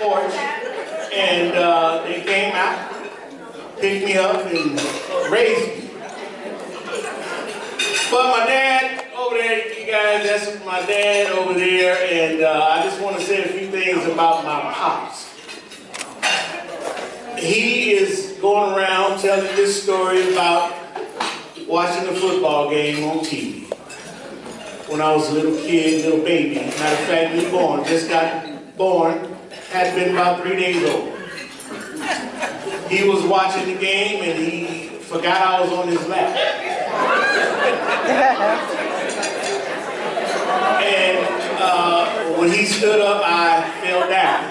porch, and they came out, picked me up, and raised me. But my dad over there, you guys, that's my dad over there, and I just want to say a few things about my pops. He is going around telling this story about watching a football game on TV. When I was a little kid, little baby. Matter of fact, newborn, just got born, had been about 3 days old. He was watching the game and he forgot I was on his lap. And when he stood up, I fell down.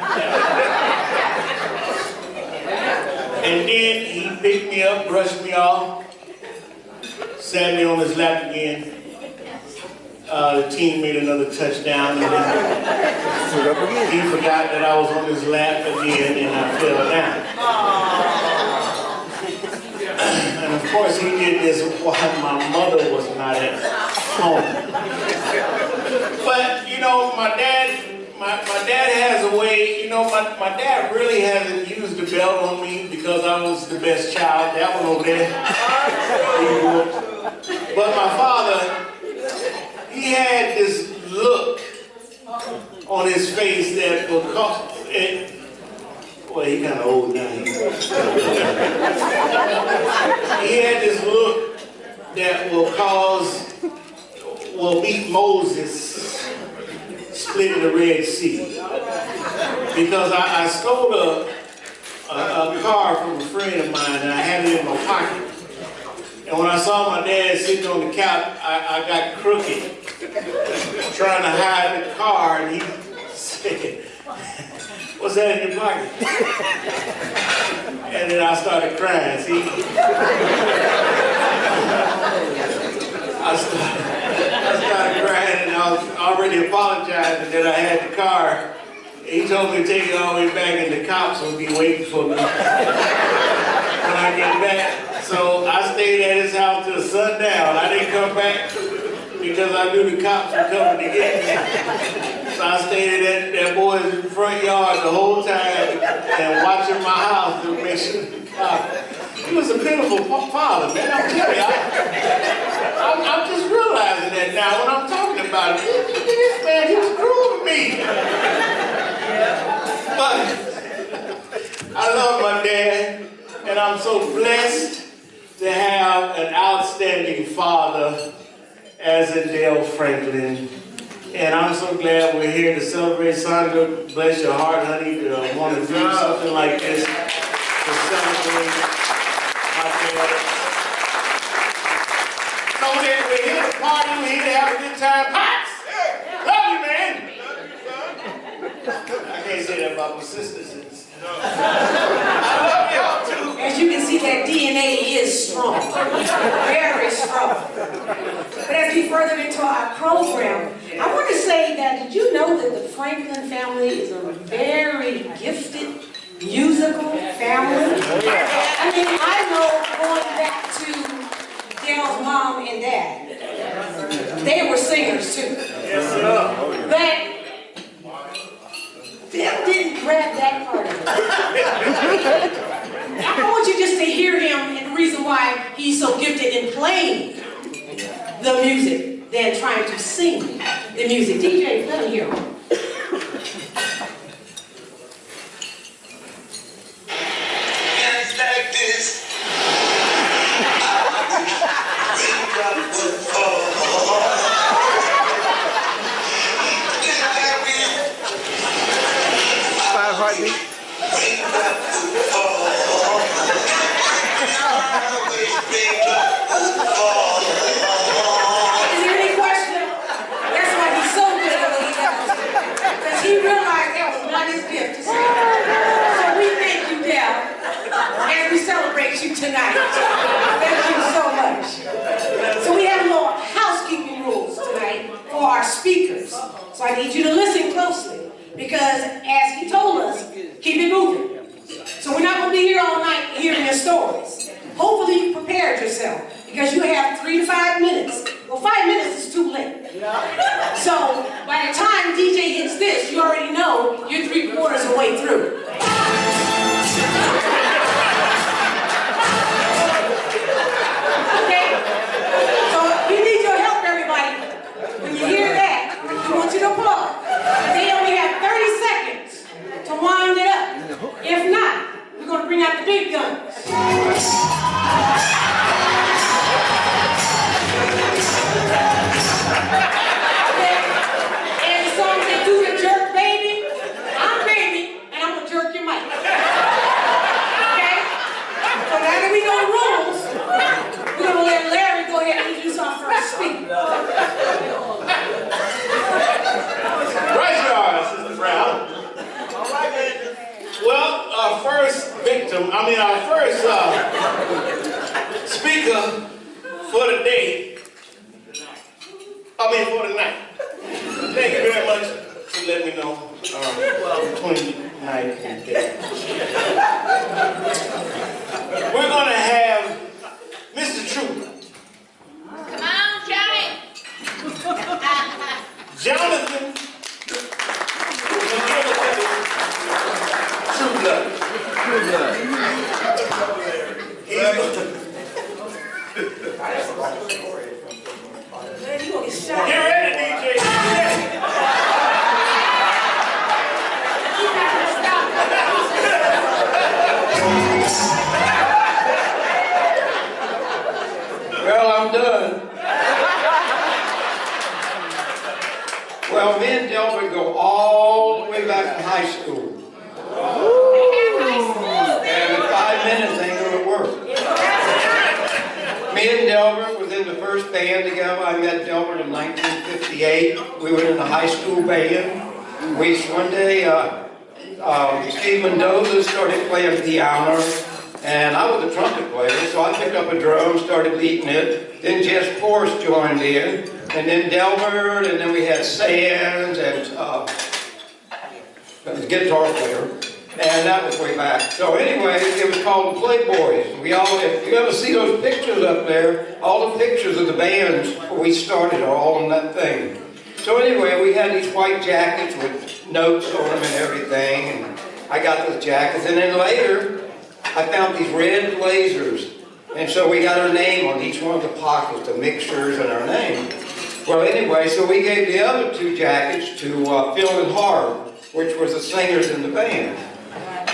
And then he picked me up, brushed me off, sat me on his lap again. The team made another touchdown, and then he forgot that I was on his lap again, and I fell down. And of course, he did this while my mother was not at home. But you know, my dad has a way. You know, my dad really hasn't used the belt on me because I was the best child. That one over there. But my father, he had this look on his face that will cause it. Well, he kind of old now. He had this look that will beat Moses splitting the Red Sea. Because I stole a car from a friend of mine and I had it in my pocket. And when I saw my dad sitting on the couch, I got crooked, trying to hide the car, and he said, "What's that in your pocket?" And then I started crying, see? I started crying, and I was already apologizing that I had the car. He told me to take it all the way back, and the cops would be waiting for me when I get back. So I stayed at his house till sundown. I didn't come back because I knew the cops were coming to get me. So I stayed at that boy's front yard the whole time and watching my house to make sure the cops. He was a pitiful father, man. I'm telling you, I'm just realizing that now when I'm talking about it. This man, he was cruel to me. But I love my dad, and I'm so blessed to have an outstanding father as in Dale Franklin. And I'm so glad we're here to celebrate. Sandra, bless your heart, honey, to want to do something like this to celebrate my dad. So we're here to party, we're here to have a good time. Pops! Love you, man! I can't say that about my sisters. I love y'all too. As you can see, that DNA is strong, very strong. But as we further into our program, I want to say that, did you know that the Franklin family is a very gifted musical family? I mean, I know going back to Dale's mom and dad, they were singers too. But Dale didn't grab that part of it. I want you just to hear him and the reason why he's so gifted in playing the music than trying to sing the music. DJ, let him hear him. It's like this. Five heartbeats. Is there any question? That's why he's so good at what he does. Because he realized that was not his gift to sing. So we thank you, Dale, as we celebrate you tonight. Thank you so much. So we have a little housekeeping rules tonight for our speakers. So I need you to listen closely. Because as he told us, keep it moving. So we're not going to be here all night hearing your stories. Hopefully you prepared yourself. Because you have our first speaker for the day. For the night. Thank you very much for letting me know. Between night and day. We're going to have Mr. Trooper. Come on, Johnny. Jonathan. True Blood. Man, you gonna get shot. Get ready, DJ. Well, I'm done. Well, me and Delbert go all the way back to high school. And in 5 minutes ain't gonna work. Me and Delbert was in the first band together. I met Delbert in 1958. We were in the high school band. One day, Steve Mendoza started playing piano, and I was a trumpet player, so I picked up a drum, started beating it. Then Jess Forrest joined in, and then Delbert, and then we had Sands, and the guitar player. And that was way back. So anyway, it was called the Playboys. If you ever see those pictures up there, all the pictures of the bands where we started are all in that thing. So anyway, we had these white jackets with notes on them and everything, and I got those jackets. And then later, I found these red blazers. And so we got our name on each one of the pockets, the mixtures and our name. Well anyway, so we gave the other 2 jackets to Phil and Harv, which was the singers in the band.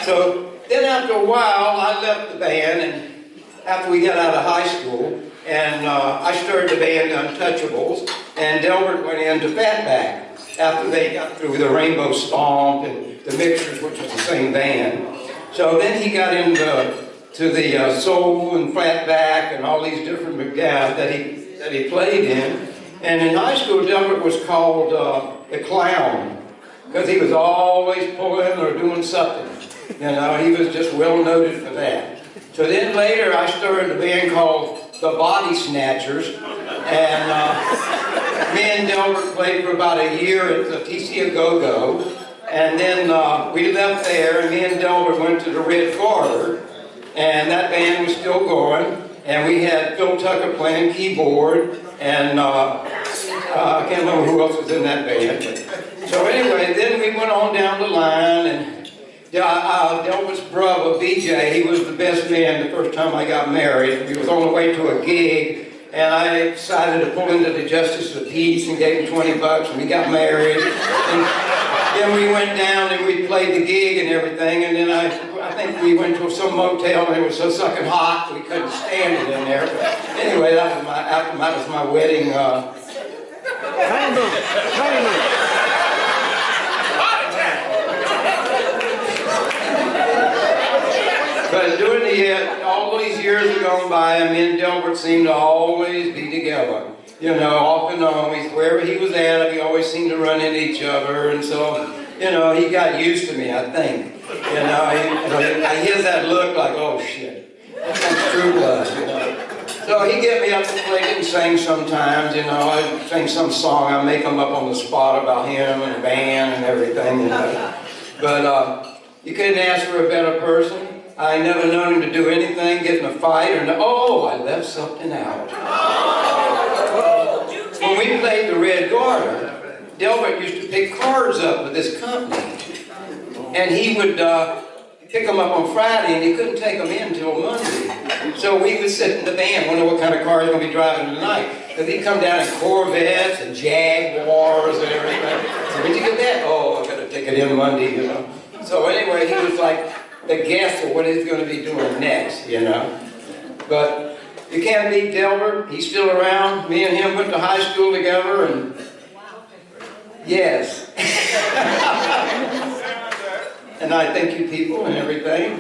So then after a while, I left the band, and after we got out of high school, and I started the band Untouchables, and Delbert went into Fatback after they got through the Rainbow Stomp and the Mixers, which was the same band. So then he got into the soul and Fatback and all these different bands that he played in. And in high school, Delbert was called the Clown, because he was always pulling or doing something. You know, he was just well noted for that. So then later I started a band called the Body Snatchers, and me and Delbert played for about a year at the TC Go-Go, and then we left there, and me and Delbert went to the Red Garter, and that band was still going, and we had Phil Tucker playing keyboard, and I can't remember who else was in that band. So anyway, then we went on down the line, and Delbert's brother, BJ, he was the best man the first time I got married. We was on the way to a gig, and I decided to pull into the Justice of the Peace and gave him $20, and we got married. And then we went down and we played the gig and everything, and then I think we went to some motel, and it was so sucking hot we couldn't stand it in there. But anyway, that was my wedding. But during all these years have gone by, and me and Delbert seemed to always be together. You know, off and on, wherever he was at, we always seemed to run into each other, and so, you know, he got used to me, I think. You know, I hear that look like, oh shit, that's True Blood, you know. So he'd get me up to play and sing sometimes, you know, I'd sing some song, I'd make them up on the spot about him and the band and everything, you know. But you couldn't ask for a better person. I never known him to do anything, get in a fight, or oh, I left something out. When we played the Red Garter, Delbert used to pick cards up with this company. And he would pick them up on Friday, and he couldn't take them in until Monday. So we would sit in the van, wonder what kind of car he's going to be driving tonight. Because he'd come down in Corvettes and Jaguars and everything. So where'd you get that? Oh, I got to take it in Monday, you know. So anyway, he was like the guess of what he's going to be doing next, you know. But you can't beat Delbert. He's still around. Me and him went to high school together, and yes. And I thank you people and everything.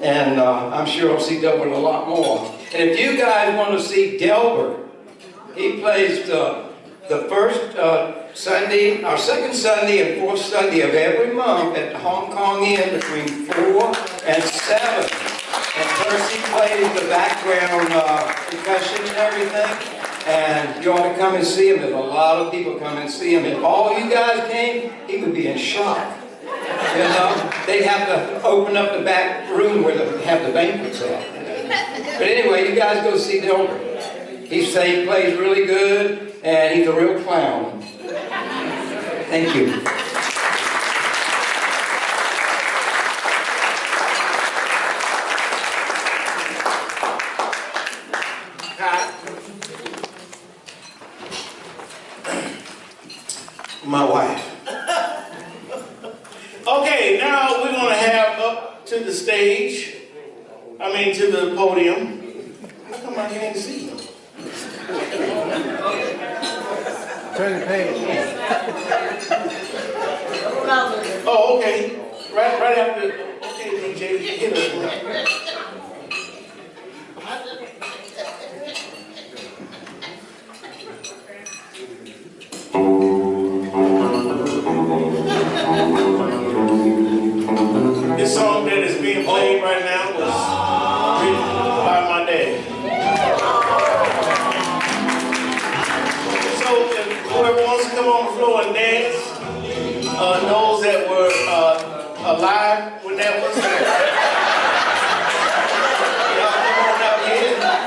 And I'm sure I'll see Delbert a lot more. And if you guys want to see Delbert, he plays the first Sunday, our second Sunday and fourth Sunday of every month at the Hong Kong Inn between 4 and 7. And Percy plays the background percussion and everything. And you ought to come and see him. There's a lot of people come and see him. If all you guys came, he would be in shock. You know, they'd have to open up the back room where they have the banquets at. But anyway, you guys go see Delbert. He plays really good, and he's a real clown. Thank you. My wife. Okay, now we're going to have up to the stage, to the podium. How come I can't see them? Turn the page. Oh, okay. Right after. Okay, DJ, hit us. This song that is being played right now was written by my dad. So if whoever wants to come on the floor and dance knows that we're alive when that was. Y'all come on out here and dance.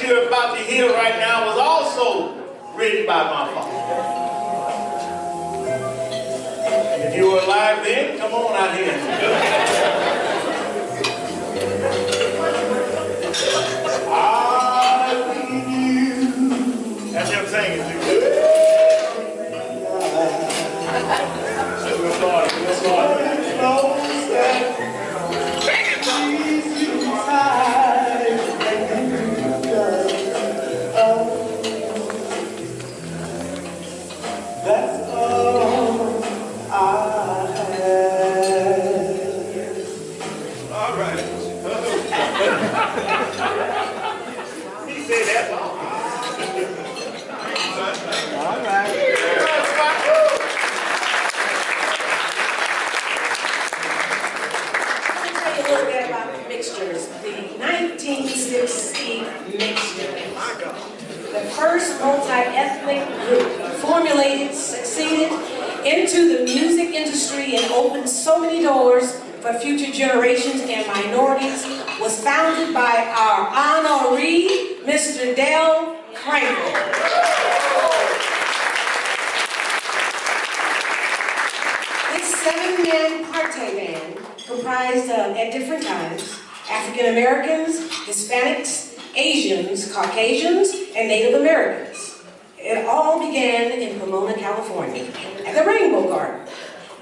You're about to hear right now was also written by my father. If you were alive then, come on out here. I need you. That's him singing. We'll start. The first multi-ethnic group formulated, succeeded into the music industry and opened so many doors for future generations and minorities was founded by our honoree, Mr. Del Franklin. This 7-man party band comprised at different times African Americans, Hispanics, Asians, Caucasians, and Native Americans. It all began in Pomona, California, at the Rainbow Garden,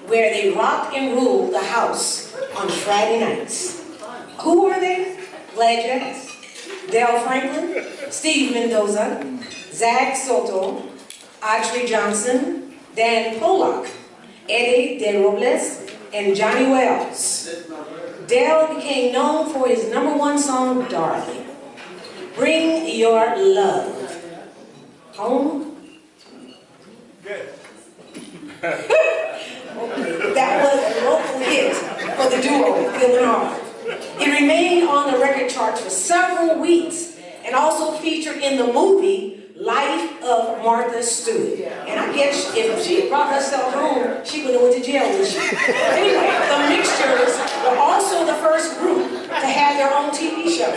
where they rocked and ruled the house on Friday nights. Who were they? Glad you asked. Del Franklin, Steve Mendoza, Zach Soto, Audrey Johnson, Dan Pollock, Eddie De Robles, and Johnny Wells. Del became known for his #1 song, Darling. Bring your love home. Good. That was a local hit for the duo, Phil and Harv. It remained on the record charts for several weeks and also featured in the movie Life of Martha Stewart. And I guess if she had brought herself home, she would have went to jail, wouldn't she? Anyway, the Mixtures were also the first group to have their own TV show.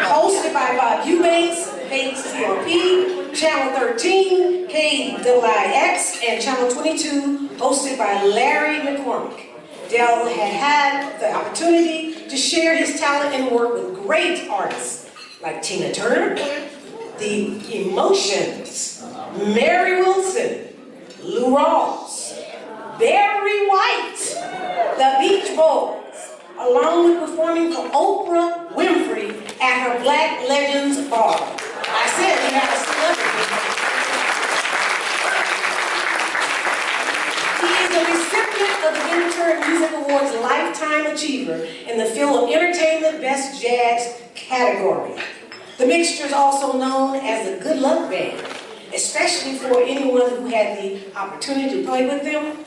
Hosted by Bob Eubanks, KCRP, Channel 13, KIIX, and Channel 22, hosted by Larry McCormick. Del had the opportunity to share his talent and work with great artists like Tina Turner, The Emotions, Mary Wilson, Lou Rawls, Barry White, the Beach Boys, along with performing for Oprah Winfrey at her Black Legends Bar. I said we had a celebrity. He is a recipient of the Interturn Music Awards Lifetime Achiever in the field of entertainment Best Jazz category. The Mixtures, also known as the Good Luck Band, especially for anyone who had the opportunity to play with them.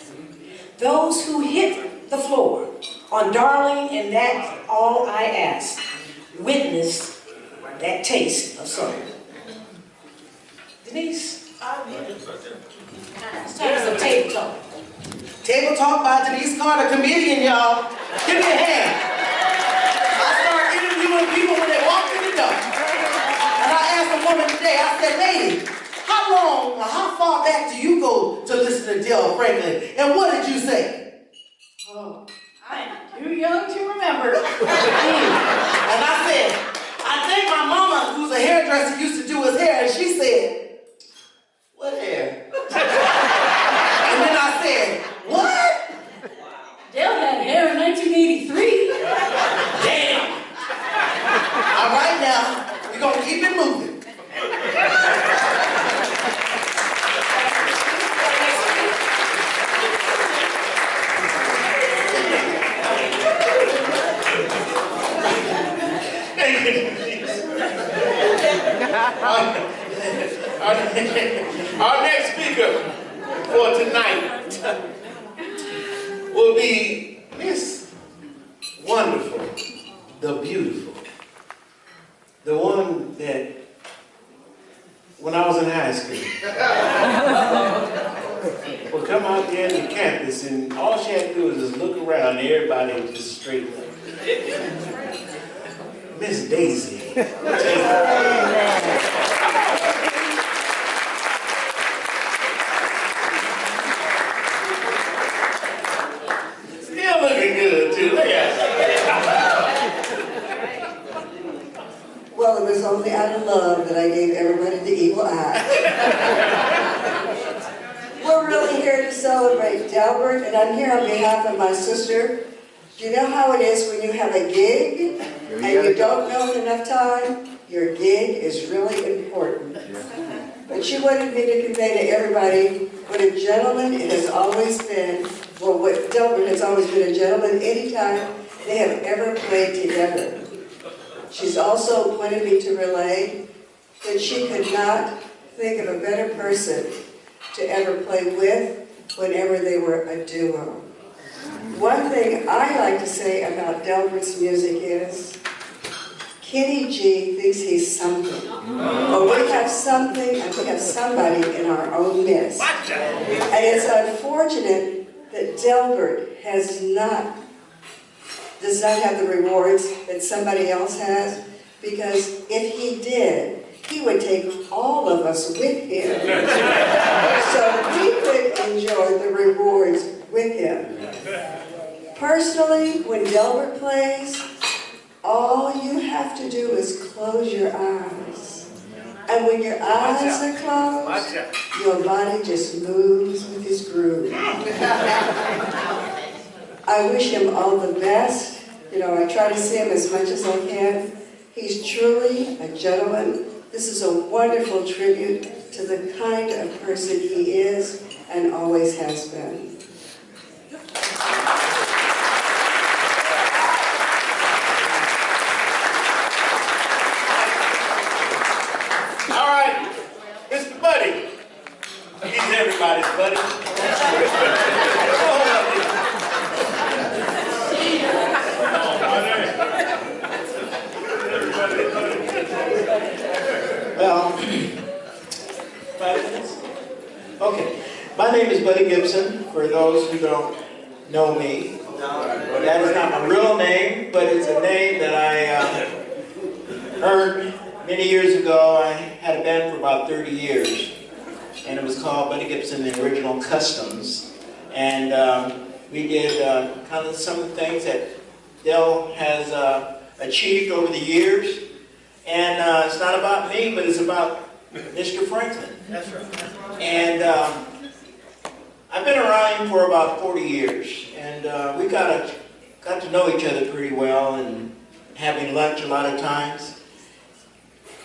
Those who hit the floor on Darling and That's All I Ask witnessed that taste of soul. Denise? Let's take some table talk. Table Talk by Denise Carter, comedian, y'all. Give me a hand. I start interviewing people when they walk in the door. And I asked a woman today, I said, lady, how far back do you go to listen to Del Franklin? And what did you say? Oh, I'm too young to remember. And I said, I think my mama, who's a hairdresser, used to do his hair, and she said, what hair? And then I said, what? Del had hair in 1983. Damn. All right now, we're gonna keep it moving. Our next speaker for tonight will be Miss Wonderful, the Beautiful, the one that when I was in high school would come out there in the campus and all she had to do was just look around and everybody would just straight up. Miss Daisy. Still looking good too. Look at it. Well, it was only out of love that I gave everybody the evil eye. We're really here to celebrate Delbert, and I'm here on behalf of my sister. Do you know how it is when you have a gig and you don't know in enough time? Your gig is really important. But she wanted me to convey to everybody what a gentleman it has always been, well, what Delbert has always been a gentleman anytime they have ever played together. She's also wanted me to relay that she could not think of a better person to ever play with whenever they were a duo. One thing I like to say about Delbert's music is, Kenny G thinks he's something. But we have something and we have somebody in our own midst. And it's unfortunate that Delbert does not have the rewards that somebody else has, because if he did, he would take all of us with him. So we could enjoy the rewards with him. Personally, when Delbert plays, all you have to do is close your eyes. And when your eyes are closed, your body just moves with his groove. I wish him all the best. You know, I try to see him as much as I can. He's truly a gentleman. This is a wonderful tribute to the kind of person he is and always has been. All right, Mr. Buddy. He's everybody's buddy. Well, name is Buddy Gibson, for those who don't know me. That is not my real name, but it's a name that I earned many years ago. I had a band for about 30 years, and it was called Buddy Gibson, the Original Customs. And we did kind of some of the things that Del has achieved over the years. And it's not about me, but it's about Mr. Franklin. That's right. And I've been around him for about 40 years, and we got to know each other pretty well, and having lunch a lot of times.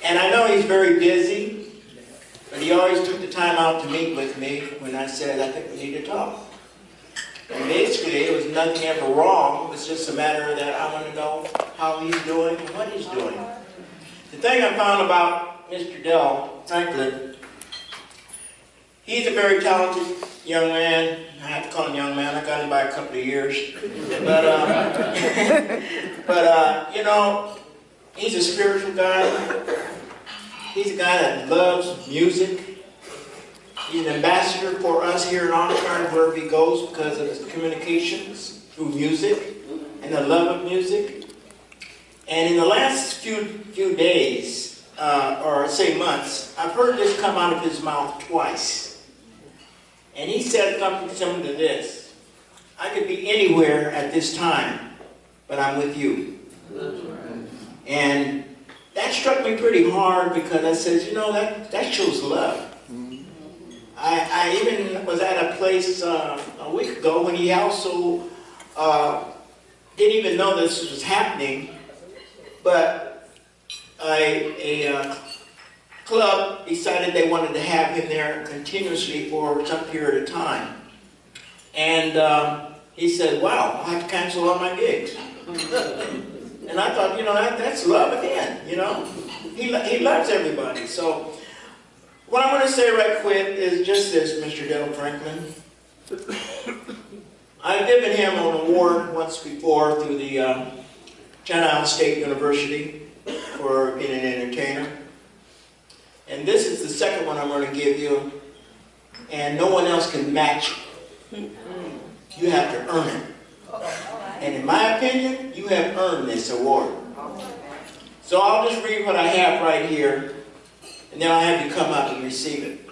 And I know he's very busy, but he always took the time out to meet with me when I said, I think we need to talk. And basically, it was nothing ever wrong. It was just a matter that I want to know how he's doing and what he's doing. The thing I found about Mr. Del Franklin, he's a very talented young man. I have to call him young man. I got him by a couple of years. But you know, he's a spiritual guy. He's a guy that loves music. He's an ambassador for us here in Oxnard wherever he goes because of his communications through music and the love of music. And in the last few days, or say months, I've heard this come out of his mouth twice. And he said something similar to this: I could be anywhere at this time, but I'm with you. And that struck me pretty hard because I said, you know, that shows love. I even was at a place a week ago when he also didn't even know this was happening, but a club decided they wanted to have him there continuously for some period of time. And he said, wow, I have to cancel all my gigs. And I thought, you know, that's love again, you know. He loves everybody. So what I'm going to say right quick is just this, Mr. Del Franklin. I've given him an award once before through the China State University for being an entertainer. And this is the second one I'm going to give you. And no one else can match it. You have to earn it. And in my opinion, you have earned this award. So I'll just read what I have right here, and then I'll have you come up and receive it.